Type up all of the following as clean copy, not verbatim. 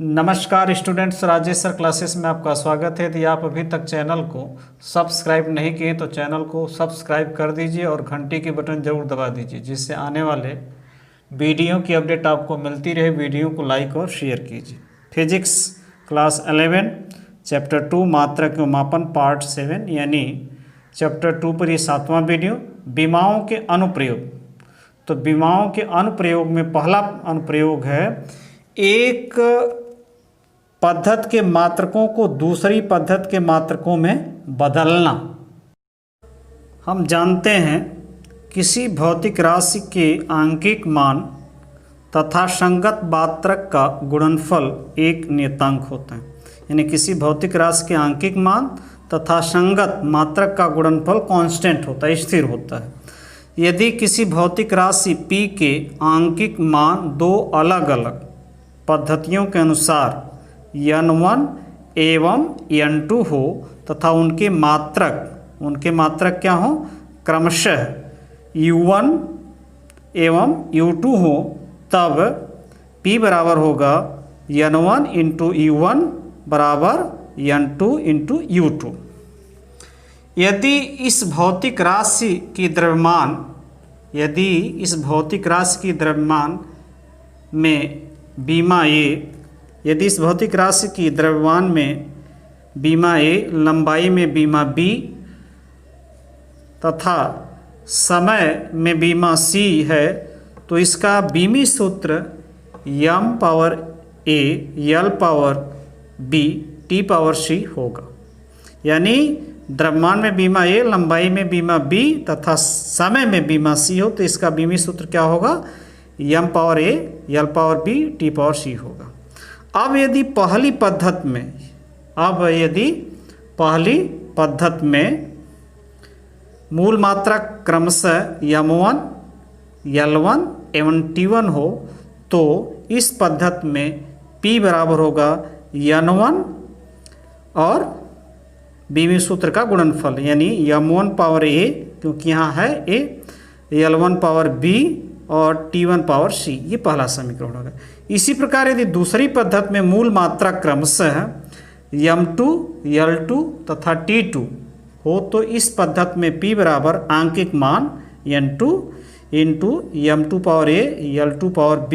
नमस्कार students, Rajesh sir classes में आपका स्वागत है। यदि आप अभी तक चैनल को सब्सक्राइब नहीं किए तो चैनल को सब्सक्राइब कर दीजिए और घंटी की बटन ज़रूर दबा दीजिए, जिससे आने वाले वीडियो की अपडेट आपको मिलती रहे। वीडियो को लाइक और शेयर कीजिए। फिजिक्स क्लास 11 चैप्टर 2 मात्रक एवं मापन पार्ट 7 यानी चैप्टर 2 पर ये 7वां वीडियो। विमाओं के अनुप्रयोग। तो विमाओं के अनुप्रयोग में पहला अनुप्रयोग है एक पद्धत के मात्रकों को दूसरी पद्धत के मात्रकों में बदलना। हम जानते हैं किसी भौतिक राशि के आंकिक मान तथा संगत मात्रक का गुणनफल एक नियतांक होता है। यानी किसी भौतिक राशि के आंकिक मान तथा संगत मात्रक का गुणनफल कांस्टेंट होता है, स्थिर होता है। यदि किसी भौतिक राशि P के आंकिक मान दो अलग अलग पद्धतियों के अनुसार n1 एवं n2 हो तथा उनके मात्रक क्या हो, क्रमशः u1 एवं u2 हो, तब P बराबर होगा n1 इंटू u1 बराबर n2 इंटू u2। यदि इस भौतिक राशि की द्रव्यमान में बीमा ए, यदि इस भौतिक राशि की द्रव्यमान में बीमा ए, लंबाई में बीमा बी तथा समय में बीमा सी है, तो इसका बीमी सूत्र m power a l power b t power c होगा। यानी द्रव्यमान में बीमा ए, लंबाई में बीमा b तथा समय में बीमा c हो, तो इसका बीमी सूत्र क्या होगा, m power a l power b t power c होगा। अब यदि पहली पद्धत में मूल मात्रा क्रमशः m1 l1 एवं t1 हो, तो इस पद्धत में P बराबर होगा n1 और बीमी सूत्र का गुणनफल, यानी m1 पावर a, क्योंकि यहाँ है a, l1 पावर b और t1 पावर c। ये पहला समीकरण होगा। इसी प्रकार यदि दूसरी पद्धत में मूल मात्रा क्रमशः m2 l2 तथा t2 हो, तो इस पद्धत में P बराबर आंकिक मान n2 into m2 power a l2 power b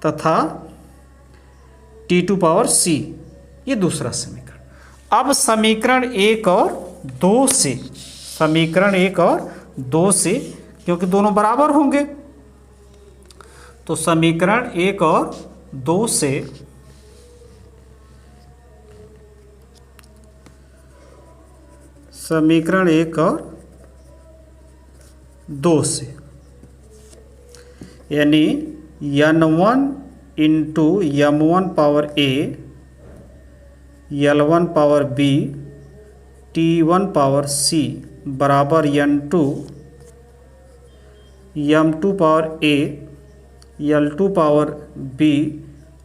तथा t2 पावर c। ये दूसरा समीकरण। अब समीकरण 1 और 2 से, क्योंकि दोनों बराबर होंगे, तो समीकरण 1 और 2 से यानी n1 into m1 power a l1 power b t1 power c बराबर n2 m2 power a l2 power b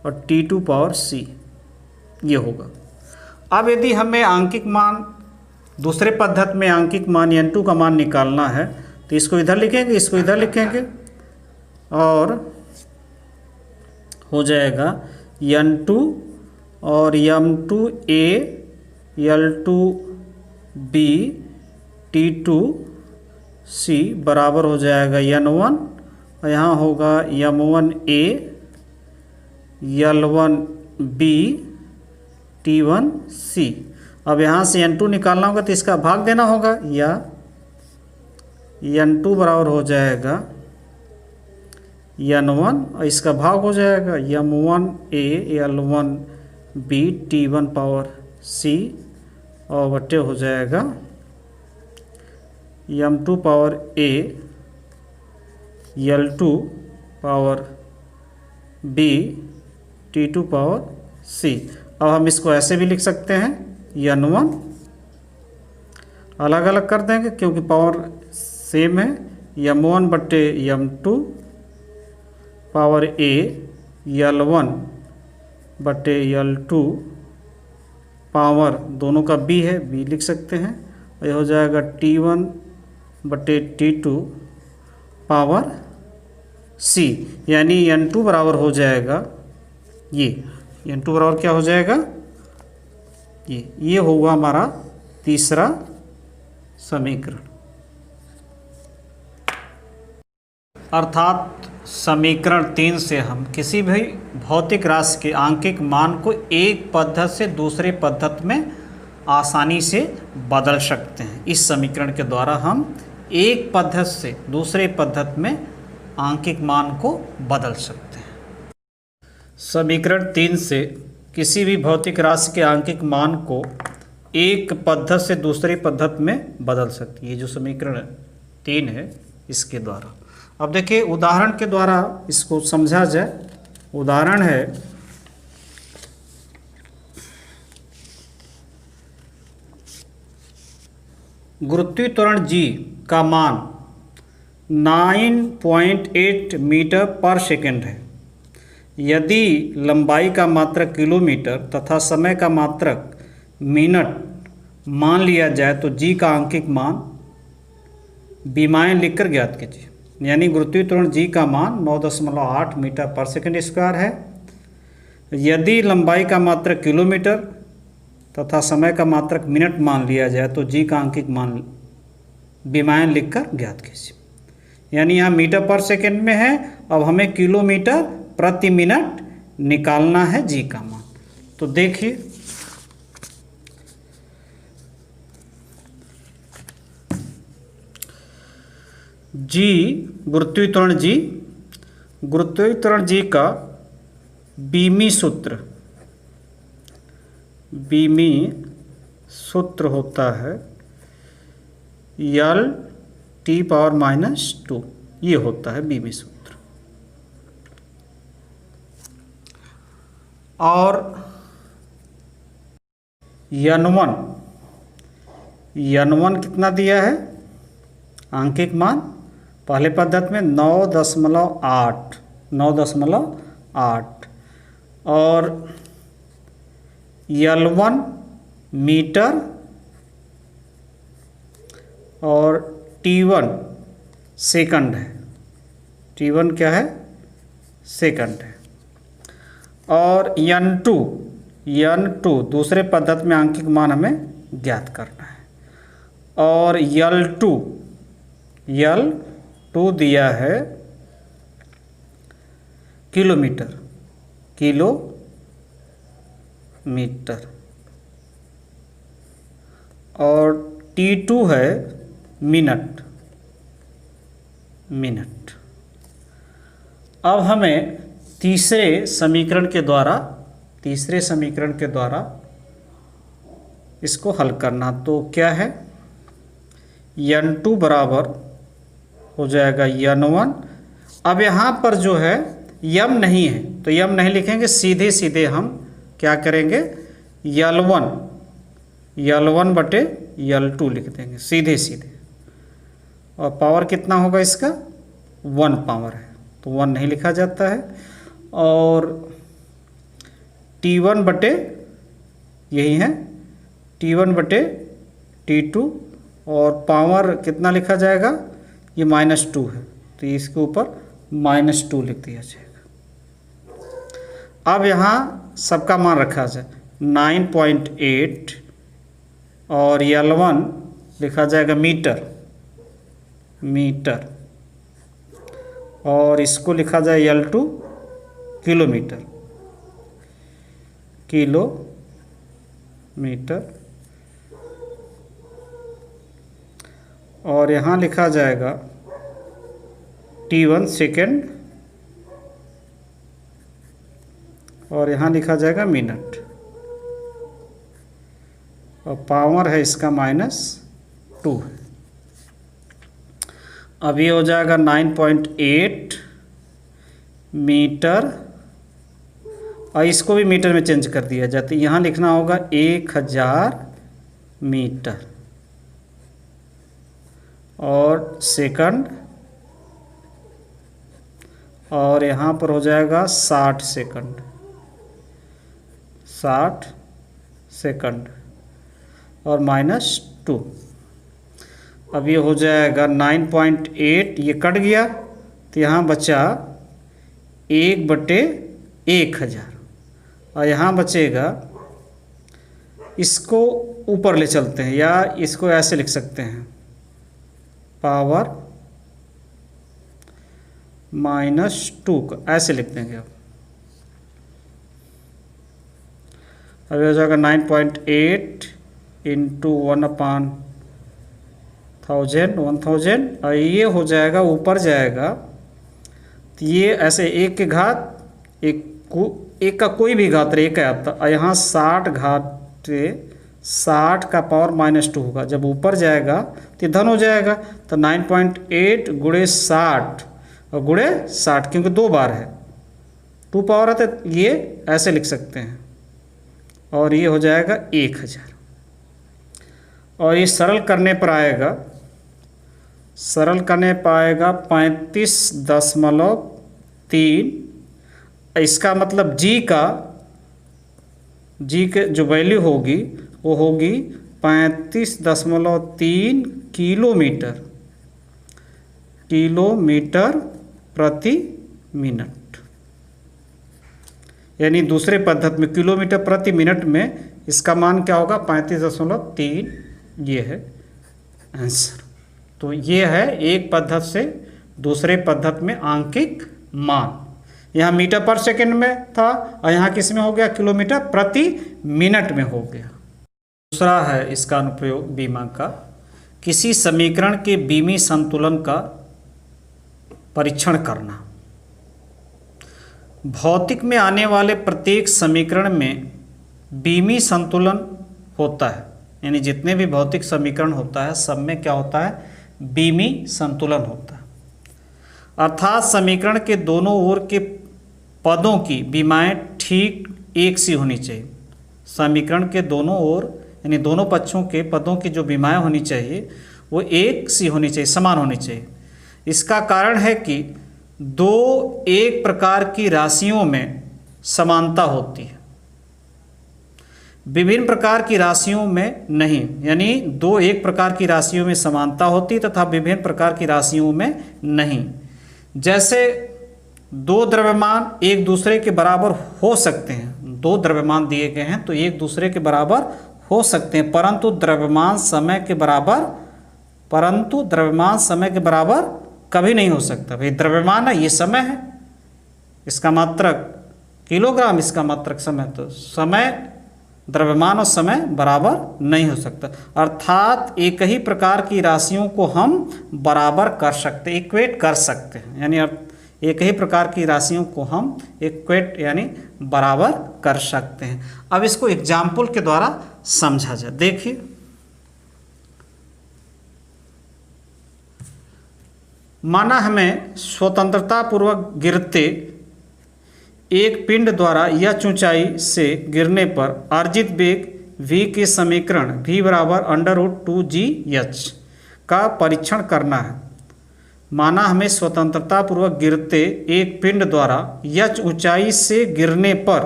और t2 पावर c ये होगा। अब यदि हमें आंकिक मान, दूसरे पद्धत में आंकिक मान n2 का मान निकालना है, तो इसको इधर लिखेंगे, इसको इधर लिखेंगे और हो जाएगा n2 और m2 a l2 b t2 c बराबर हो जाएगा n1 और यहाँ होगा m1 a l1 b t1 c। अब यहाँ से n2 निकालना होगा तो इसका भाग देना होगा, या n2 बराबर हो जाएगा n1 और इसका भाग हो जाएगा m1 a l1 b t1 power c और बट्टे हो जाएगा m2 power a l2 power b t2 power c। अब हम इसको ऐसे भी लिख सकते हैं, n1 अलग अलग कर देंगे क्योंकि पावर सेम है, m1 बट्टे m2 पावर a l1 बट्टे l2 पावर दोनों का b है, b लिख सकते हैं, और यह हो जाएगा t1 बट्टे t2 पावर c, यानी n2 बराबर हो जाएगा ये n2 बराबर क्या हो जाएगा, ये होगा हमारा तीसरा समीकरण। अर्थात समीकरण 3 से हम किसी भी भौतिक राशि के आंकिक मान को एक पद्धति से दूसरे पद्धति में आसानी से बदल सकते हैं। इस समीकरण के द्वारा हम एक पद्धति से दूसरे पद्धति में आंकिक मान को बदल सकते हैं। समीकरण 3 से किसी भी भौतिक राशि के आंकिक मान को एक पद्धति से दूसरी पद्धति में बदल सकती है। ये जो समीकरण 3 है इसके द्वारा। अब देखिए उदाहरण के द्वारा इसको समझा जाए। उदाहरण है गुरुत्वीय त्वरण g का मान 9.8 मीटर पर सेकंड है। यदि लंबाई का मात्रक किलोमीटर तथा समय का मात्रक मिनट मान लिया जाए तो g का आंकिक मान विमाएं लिखकर ज्ञात कीजिए। यानी गुरुत्वीय त्वरण g का मान 9.8 मीटर पर सेकंड स्क्वायर है। यदि लंबाई का मात्रक किलोमीटर तथा समय का मात्रक मिनट मान लिया जाए तो g का आंकिक मान विमाएं लिखकर ज्ञात कीजिए। यानी यहाँ मीटर पर सेकंड में है, अब हमें किलोमीटर प्रति मिनट निकालना है g का मान। तो देखिए g गुरुत्वीय त्वरण g का बीमी सूत्र होता है L(T⁻²). ये होता है बीमी सूत्र। और n1 कितना दिया है आंकिक मान, पहले पद्धति में 9.8 और L1 मीटर और T1 सेकंड है। T1 क्या है, सेकंड है। और n2 दूसरे पद्धति में आंकिक मान हमें ज्ञात करना है। और L2 दिया है किलोमीटर और T2 है मिनट। अब हमें तीसरे समीकरण के द्वारा इसको हल करना। तो क्या है, n2 बराबर हो जाएगा n1। अब यहाँ पर जो है m नहीं है तो m नहीं लिखेंगे, सीधे हम क्या करेंगे, L1 बटे L2 लिख देंगे सीधे। और पावर कितना होगा इसका, 1 पावर है तो 1 नहीं लिखा जाता है। और T1 बटे यही है T1 बटे T2 और पावर कितना लिखा जाएगा, ये -2 है तो इसके ऊपर -2 लिख दिया जाएगा। अब यहाँ सबका मान रखा जाए 9.8 और L1 लिखा जाएगा मीटर और इसको लिखा जाए L2 किलोमीटर और यहाँ लिखा जाएगा T1 सेकेंड और यहाँ लिखा जाएगा मिनट और पावर है इसका -2 है। अब ये हो जाएगा 9.8 मीटर और इसको भी मीटर में चेंज कर दिया जाता है। यहाँ लिखना होगा 1000 मीटर और सेकंड और यहाँ पर हो जाएगा 60 सेकंड और -2। अब ये हो जाएगा 9.8, ये कट गया तो यहाँ बचा 1/1000 और यहाँ बचेगा, इसको ऊपर ले चलते हैं या इसको ऐसे लिख सकते हैं, पावर -2 को ऐसे लिख देंगे। अब हो जाएगा 9.8 इंटू 1/1000 और ये हो जाएगा, ऊपर जाएगा तो ये ऐसे 1 के घात एक का कोई भी घात एक आता, और यहाँ 60 घात 60 का पावर -2 होगा। जब ऊपर जाएगा तो धन हो जाएगा, तो 9.8 गुणे 60 और गुणे 60, क्योंकि 2 बार है, 2 पावर है, तो ये ऐसे लिख सकते हैं और ये हो जाएगा 1000। और ये सरल करने पर आएगा, 35.3। इसका मतलब जी के जो वैल्यू होगी वो होगी 35.3 किलोमीटर प्रति मिनट। यानी दूसरे पद्धति में किलोमीटर प्रति मिनट में इसका मान क्या होगा, 35.3। ये है आंसर। तो ये है एक पद्धति से दूसरे पद्धति में आंकिक मान। यहाँ मीटर पर सेकंड में था और यहाँ किस में हो गया, किलोमीटर प्रति मिनट में हो गया। दूसरा है इसका अनुप्रयोग बीमा का, किसी समीकरण के बीमी संतुलन का परीक्षण करना। भौतिक में आने वाले प्रत्येक समीकरण में बीमी संतुलन होता है, यानी जितने भी भौतिक समीकरण होता है सब में क्या होता है, बीमी संतुलन होता है। अर्थात समीकरण के दोनों ओर के पदों की बीमाएं ठीक एक सी होनी चाहिए। समीकरण के दोनों ओर यानी दोनों पक्षों के पदों की जो बीमाएं होनी चाहिए वो एक सी होनी चाहिए, समान होनी चाहिए। इसका कारण है कि दो एक प्रकार की राशियों में समानता होती है, विभिन्न प्रकार की राशियों में नहीं। यानी दो एक प्रकार की राशियों में समानता होती तथा विभिन्न प्रकार की राशियों में नहीं। जैसे दो द्रव्यमान एक दूसरे के बराबर हो सकते हैं, दो द्रव्यमान दिए गए हैं तो एक दूसरे के बराबर हो सकते हैं, परंतु द्रव्यमान समय के बराबर कभी नहीं हो सकता। भाई द्रव्यमान है, ये समय है, इसका मात्रक किलोग्राम, इसका मात्रक समय, तो समय द्रव्यमान और समय बराबर नहीं हो सकता। अर्थात एक ही प्रकार की राशियों को हम बराबर कर सकते, इक्वेट कर सकते हैं। यानी एक ही प्रकार की राशियों को हम इक्वेट यानी बराबर कर सकते हैं। अब इसको एग्जाम्पल के द्वारा समझा जाए। देखिए, माना हमें स्वतंत्रता पूर्वक गिरते एक पिंड द्वारा यह ऊंचाई से गिरने पर अर्जित वेग v के समीकरण v बराबर √2gh का परीक्षण करना है। माना हमें स्वतंत्रता पूर्वक गिरते एक पिंड द्वारा यह ऊंचाई से गिरने पर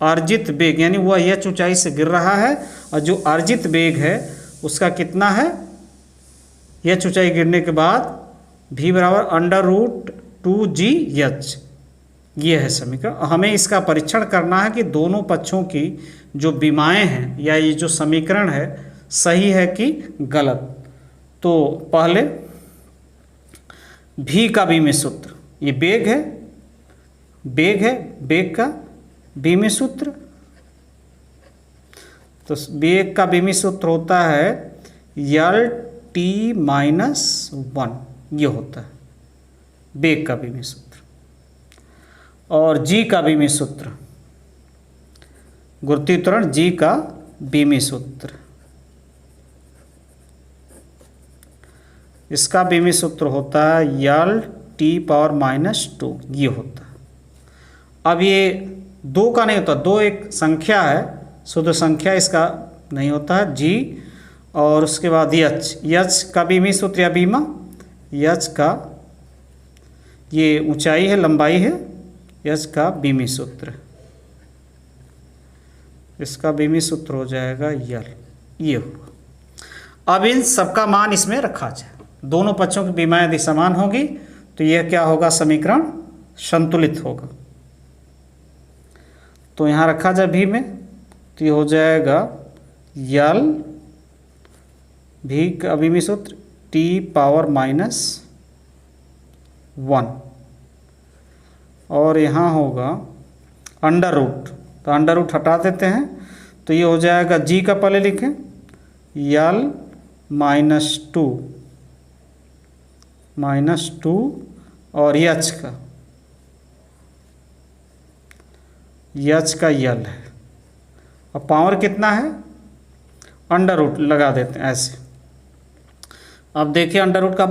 अर्जित वेग, यानी वह यह ऊंचाई से गिर रहा है और जो अर्जित वेग है उसका कितना है, यह ऊंचाई गिरने के बाद v बराबर √2gh। ये है समीकरण। हमें इसका परीक्षण करना है कि दोनों पक्षों की जो बीमाएं हैं या ये जो समीकरण है सही है कि गलत। तो पहले v का बीमी सूत्र, ये वेग है, वेग का बीमी सूत्र, तो वेग का बीमी सूत्र होता है L_t−1, ये होता है वेग का बीमी सूत्र। और g का बीमी सूत्र, गुरुत्वीय त्वरण g का बीमी सूत्र, इसका बीमी सूत्र होता है L_t⁻², ये होता है। अब ये दो का नहीं होता, दो एक संख्या है, शुद्ध संख्या इसका नहीं होता है, g और उसके बाद h का बीमी सूत्र या बीमा, h का ये ऊंचाई है, लंबाई है, h का बीमी सूत्र, इसका बीमी सूत्र हो जाएगा L, ये होगा। अब इन सबका मान इसमें रखा जाए, दोनों पक्षों की बीमाएं यदि समान होगी तो यह क्या होगा, समीकरण संतुलित होगा। तो तो यहाँ रखा जाए भी में, तो ये हो जाएगा यल भी का अभिमी सूत्र टी पावर -1, और यहाँ होगा अंडर रूट, तो अंडर रूट हटा देते हैं, तो ये हो जाएगा जी का पहले लिखें यल -2 और यच का यल है, और पावर कितना है, अंडर रूट लगा देते हैं ऐसे। अब देखिए अंडर रूट का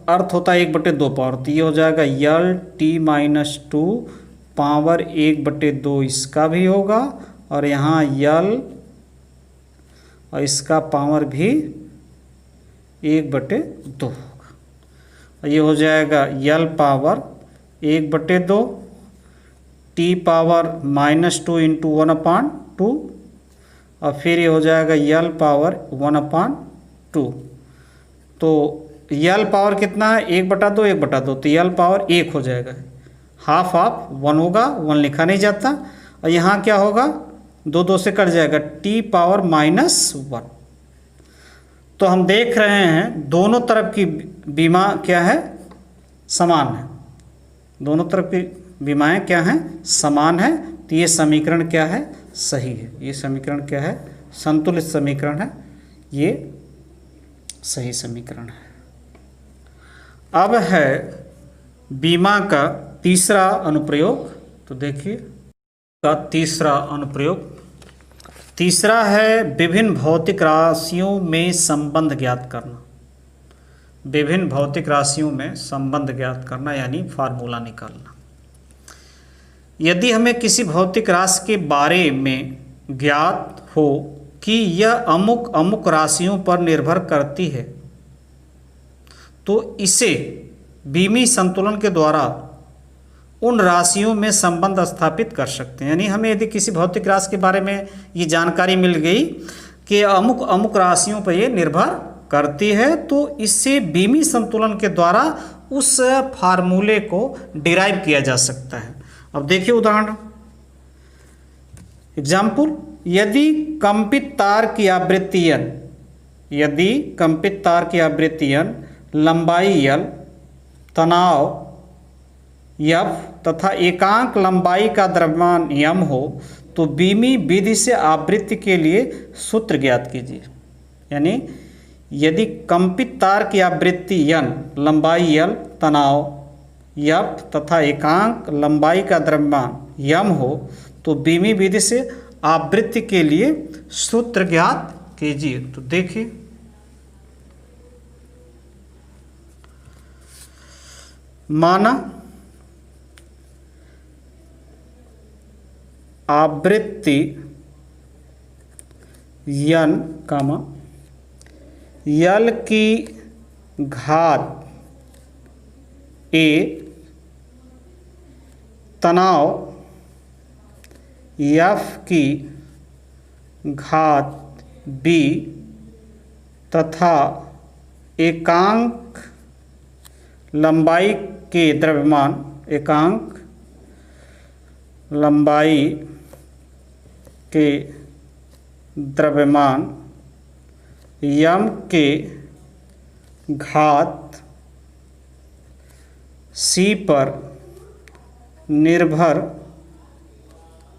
अर्थ होता है 1/2 पावर, तो ये हो जाएगा यल t-2 पावर 1/2 इसका भी होगा, और यहाँ यल और इसका पावर भी 1/2 होगा, और ये हो जाएगा यल पावर 1/2 टी पावर -2 इंटू 1/2, और फिर ये हो जाएगा यल पावर 1/2। तो यल पावर कितना है 1/2 1/2, तो यल पावर 1 हो जाएगा, हाफ 1 होगा, 1 लिखा नहीं जाता, और यहाँ क्या होगा 2 2 से कट जाएगा टी पावर -1। तो हम देख रहे हैं दोनों तरफ की बीमा क्या है, समान है, दोनों तरफ की बीमाएँ क्या हैं, समान है, तो ये समीकरण क्या है, सही है। ये समीकरण क्या है, संतुलित समीकरण है, ये सही समीकरण है। अब है बीमा का तीसरा अनुप्रयोग, तो देखिए का तीसरा अनुप्रयोग, तीसरा है विभिन्न भौतिक राशियों में संबंध ज्ञात करना। विभिन्न भौतिक राशियों में संबंध ज्ञात करना यानी फार्मूला निकालना। यदि हमें किसी भौतिक राशि के बारे में ज्ञात हो कि यह अमुक अमुक राशियों पर निर्भर करती है, तो इसे बीमी संतुलन के द्वारा उन राशियों में संबंध स्थापित कर सकते हैं। यानी हमें यदि किसी भौतिक राशि के बारे में ये जानकारी मिल गई कि अमुक अमुक राशियों पर ये निर्भर करती है, तो इससे बीमी संतुलन के द्वारा उस फार्मूले को डिराइव किया जा सकता है। अब देखिए उदाहरण, एग्जाम्पल, यदि कंपित तार की आवृत्ति n, लंबाई l, तनाव F तथा एकांक लंबाई का द्रव्यमान m हो, तो बीमी विधि से आवृत्ति के लिए सूत्र ज्ञात कीजिए। यानी यदि कंपित तार की आवृत्ति n, लंबाई l, तनाव F तथा एकांक लंबाई का द्रव्यमान m हो, तो बीमी विधि से आवृत्ति के लिए सूत्र ज्ञात कीजिए। तो देखिए माना आवृत्ति n, यल की घात a, तनाव F की घात b तथा एकांक लंबाई के द्रव्यमान, एकांक लंबाई के द्रव्यमान m के घात c पर निर्भर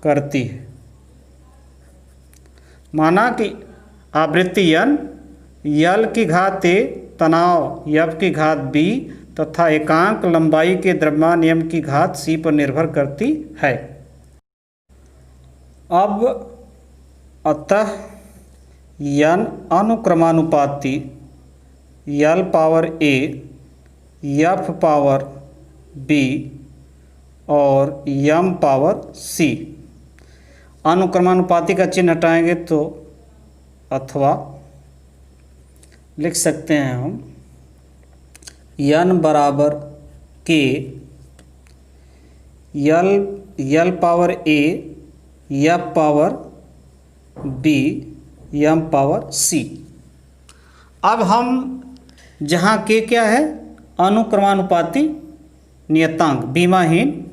करती है। माना कि आवृत्ति n, यल की घात a, तनाव F की घात b तथा एकांक लंबाई के द्रव्यमान m की घात c पर निर्भर करती है। अब अतः n अनुक्रमानुपाती l power a, F power b और m पावर c। अनुक्रमानुपाती का चिन्ह हटाएंगे तो अथवा लिख सकते हैं हम n बराबर k, l power a, F power b, m power c। अब हम जहाँ k क्या है, अनुक्रमानुपाती नियतांक बीमाहीन,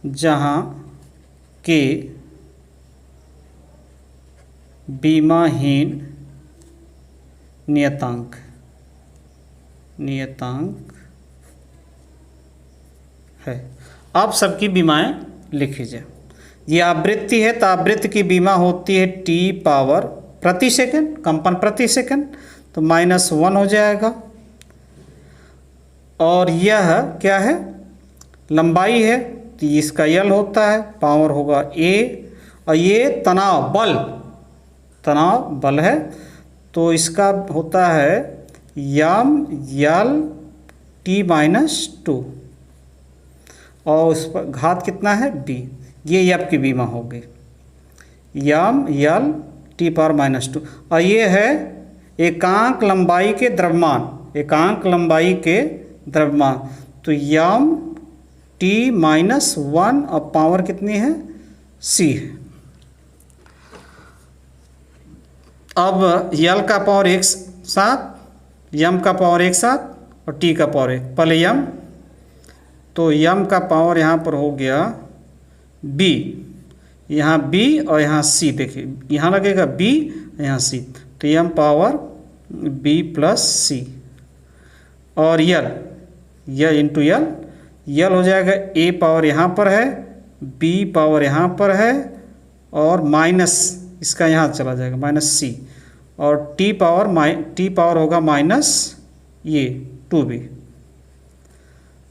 जहाँ के बीमाहीन नियतांक है। अब सबकी बीमाएं लिख लीजिए। ये आवृत्ति है तो आवृत्ति की बीमा होती है टी पावर प्रति सेकंड, कंपन प्रति सेकंड, तो -1 हो जाएगा। और यह क्या है, लंबाई है तो इसका यल होता है, पावर होगा a। और ये तनाव बल है तो इसका होता है यम यल t-2 और उस पर घात कितना है b। ये एफ की बीमा हो गई, यम यल t⁻²। और ये है एकांक लंबाई के द्रव्यमान, तो यम t-1 और पावर कितनी है c है। अब यल का पावर 1/7, यम का पावर 1/7 और टी का पावर 1। पहले यम, तो यम का पावर यहाँ पर हो गया b, यहाँ b और यहाँ c। देखिए यहाँ लगेगा b, यहाँ c, तो यम पावर b + c। और यल इंटू यल हो जाएगा a पावर यहाँ पर है, b पावर यहाँ पर है और माइनस इसका यहाँ चला जाएगा -c, और t पावर होगा -2b।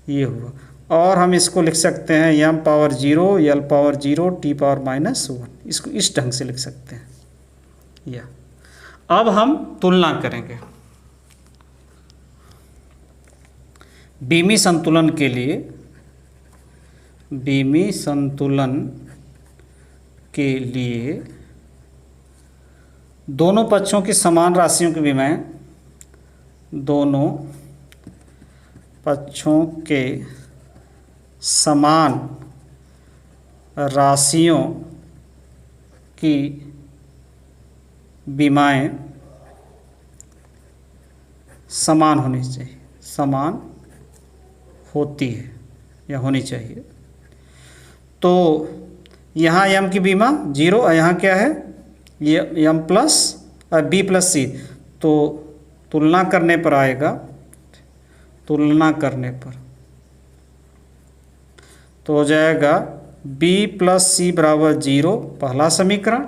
ये हुआ। और हम इसको लिख सकते हैं यम पावर 0, यल पावर 0, t पावर -1। इसको इस ढंग से लिख सकते हैं। या अब हम तुलना करेंगे। बीमी संतुलन के लिए दोनों पक्षों की समान राशियों की बीमाएं, दोनों पक्षों के समान राशियों की बीमाएं समान होनी चाहिए, समान होती है या होनी चाहिए। तो यहाँ यम की बीमा 0 और यहाँ क्या है, ये यम प्लस और b + c। तो तुलना करने पर आएगा, तो हो जाएगा b + c = 0, पहला समीकरण।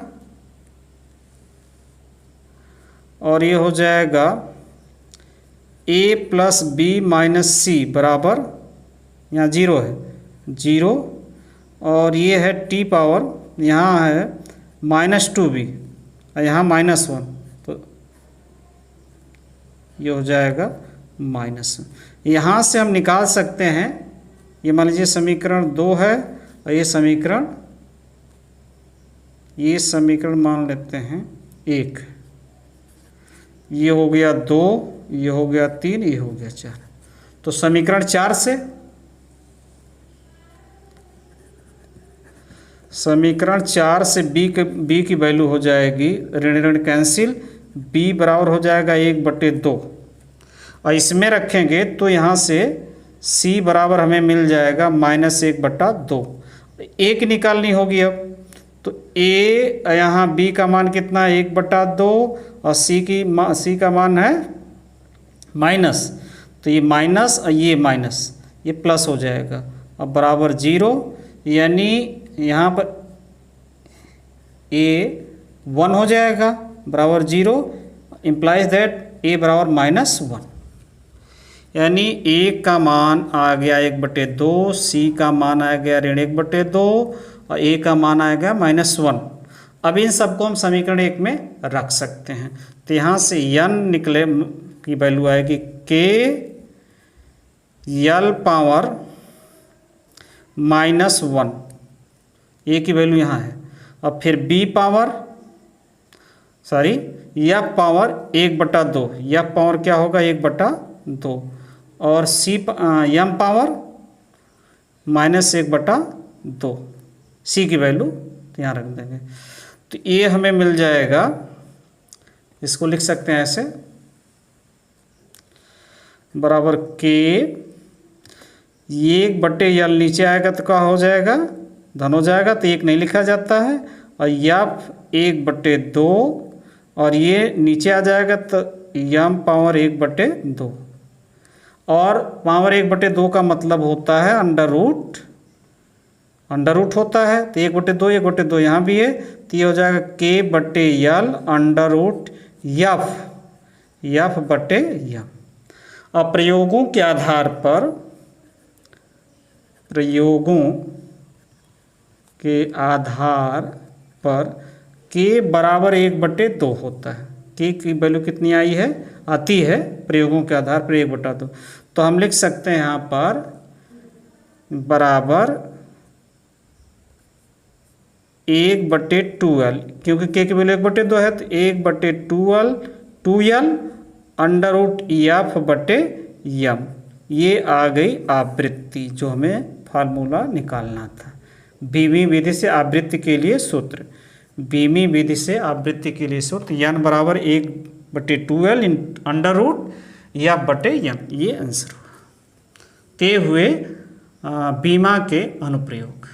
और ये हो जाएगा a + b - c बराबर, यहाँ 0 है, 0। और ये है t पावर, यहाँ है -2b और यहाँ -1, तो ये हो जाएगा -1। यहाँ से हम निकाल सकते हैं, ये मान लीजिए समीकरण 2 है और ये समीकरण मान लेते हैं 1। ये हो गया 2, ये हो गया 3, ये हो गया 4। तो समीकरण 4 से b की वैल्यू हो जाएगी, ऋण कैंसिल, b बराबर हो जाएगा 1/2। और इसमें रखेंगे तो यहाँ से c बराबर हमें मिल जाएगा -1/2। एक निकालनी होगी अब, तो a यहाँ b का मान कितना है 1/2 और c का मान है माइनस, तो ये माइनस और ये प्लस हो जाएगा। अब बराबर 0, यानी यहाँ पर a 1 हो जाएगा, बराबर 0 इम्प्लाइज दैट a बराबर -1। यानी a का मान आ गया 1/2, c का मान आ गया ऋण 1/2 और a का मान आ गया -1। अब इन सबको हम समीकरण 1 में रख सकते हैं। तो यहाँ से n निकले की वैल्यू आएगी k यल पावर -1, a की वैल्यू यहाँ है। अब फिर b power f power 1/2, f power क्या होगा 1/2 और m पावर -1/2, c की वैल्यू तो यहाँ रख देंगे। तो ये हमें मिल जाएगा, इसको लिख सकते हैं ऐसे, बराबर k 1/l नीचे आएगा तो क्या हो जाएगा धन हो जाएगा तो 1 नहीं लिखा जाता है, और यफ 1/2 और ये नीचे आ जाएगा तो यम पावर 1/2, और पावर 1/2 का मतलब होता है अंडर रूट होता है, तो 1/2 1/2 यहाँ भी है, तो ये हो जाएगा k/l अंडर रूट यफ/m। अब प्रयोगों के आधार पर k बराबर 1/2 होता है। k की वैल्यू कितनी आती है प्रयोगों के आधार पर 1/2, तो हम लिख सकते हैं यहाँ पर बराबर 1/2l, क्योंकि k की वैल्यू 1/2 है, तो 1/2l अंडर रूट यफ/m। ये आ गई आवृत्ति जो हमें फार्मूला निकालना था। बीमी विधि से आवृत्ति के लिए सूत्र, बीमी विधि से आवृत्ति के लिए सूत्र n बराबर 1/2l अंडर रूट यफ/m। ये आंसर हुआ। ते हुए बीमा के अनुप्रयोग।